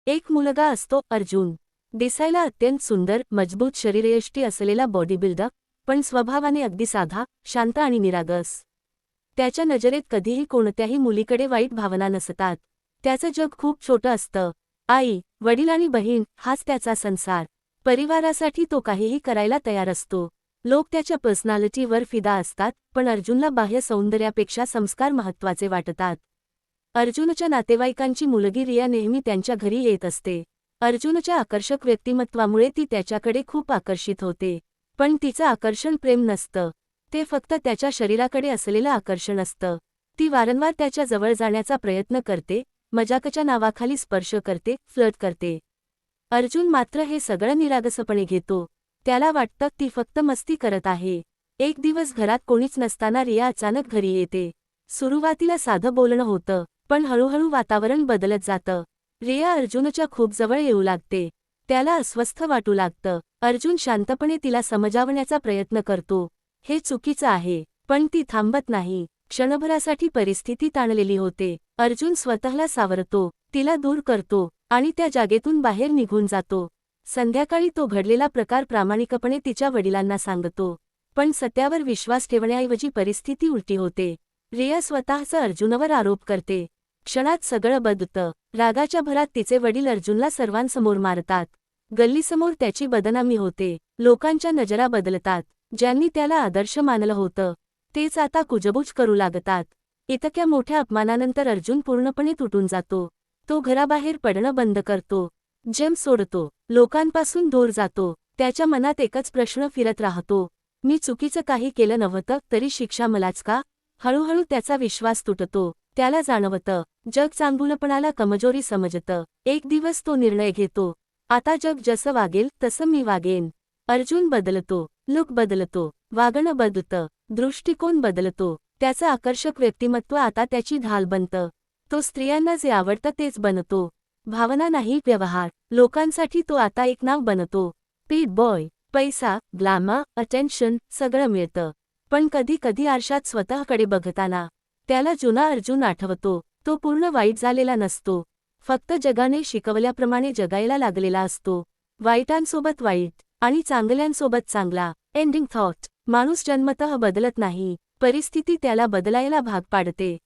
एक मुलगा असतो अर्जुन. दिसायला अत्यंत सुंदर, मजबूत शरीरयष्टी असलेला बॉडीबिल्डर, पण स्वभावाने अगदी साधा, शांत आणि निरागस. त्याच्या नजरेत कधीही कोणत्याही मुलीकडे वाईट भावना नसतात. त्याचं जग खूप छोटं असतं. आई, वडील आणि बहीण हाच त्याचा संसार. परिवारासाठी तो काहीही करायला तयार असतो. लोक त्याच्या पर्सनॅलिटीवर फिदा असतात, पण अर्जुनला बाह्य सौंदर्यापेक्षा संस्कार महत्त्वाचे वाटतात. अर्जुनच्या नातेवाईकांची मुलगी रिया नेहमी त्यांच्या घरी येत असते. अर्जुनच्या आकर्षक व्यक्तिमत्वामुळे ती त्याच्याकडे खूप आकर्षित होते. पण तिचं आकर्षण प्रेम नसतं. ते फक्त त्याच्या शरीराकडे असलेलं आकर्षण असतं. ती वारंवार त्याच्या जवळ जाण्याचा प्रयत्न करते, मजाकच्या नावाखाली स्पर्श करते, फ्लर्ट करते. अर्जुन मात्र हे सगळं निरागसपणे घेतो. त्याला वाटतं ती फक्त मस्ती करत आहे. एक दिवस घरात कोणीच नसताना रिया अचानक घरी येते. सुरुवातीला साधं बोलणं होतं, पण हळूहळू वातावरण बदलत जातं. रिया अर्जुनच्या खूप जवळ येऊ लागते. त्याला अस्वस्थ वाटू लागतं. अर्जुन शांतपणे तिला समजावण्याचा प्रयत्न करतो. हे चुकीचं आहे, पण ती थांबत नाही. क्षणभरासाठी परिस्थिती ताणलेली होते. अर्जुन स्वतःला सावरतो, तिला दूर करतो आणि त्या जागेतून बाहेर निघून जातो. संध्याकाळी तो घडलेला प्रकार प्रामाणिकपणे तिच्या वडिलांना सांगतो. पण सत्यावर विश्वास ठेवण्याऐवजी परिस्थिती उलटी होते. रिया स्वतःचा अर्जुनवर आरोप करते. क्षणात सगळं बदलतं. रागाच्या भरात तिचे वडील अर्जुनला सर्वांसमोर मारतात. गल्लीसमोर त्याची बदनामी होते. लोकांच्या नजरा बदलतात. ज्यांनी त्याला आदर्श मानलं होतं, तेच आता कुजबूज करू लागतात. इतक्या मोठ्या अपमानानंतर अर्जुन पूर्णपणे तुटून जातो. तो घराबाहेर पडणं बंद करतो. जिम सोडतो. लोकांपासून दूर जातो. त्याच्या मनात एकच प्रश्न फिरत राहतो, मी चुकीचं काही केलं नव्हतं तरी शिक्षा मलाच का? हळूहळू त्याचा विश्वास तुटतो. त्याला जाणवतं, जग चांगुलपणाला कमजोरी समजतं. एक दिवस तो निर्णय घेतो, आता जग जसं वागेल तसं मी वागेन. अर्जुन बदलतो. लुक बदलतो. वागणं बदलतं. दृष्टिकोन बदलतो. त्याचं आकर्षक व्यक्तिमत्व आता त्याची ढाल बनतं. तो स्त्रियांना जे आवडतं तेच बनतो. भावना नाही, व्यवहार. लोकांसाठी तो आता एक नाव बनतो. Paid boy. पैसा, ग्लॅमर, अटेन्शन सगळं मिळतं. पण कधी कधी आरशात स्वतःकडे बघताना त्याला जुना अर्जुन आठवतो. तो पूर्ण वाईट झालेला नसतो. फक्त जगाने शिकवल्याप्रमाणे जगायला लागलेला असतो. वाईटांसोबत वाईट आणि चांगल्यांसोबत चांगला. Ending thought. माणूस जन्मतः बदलत नाही, परिस्थिती त्याला बदलायला भाग पाडते.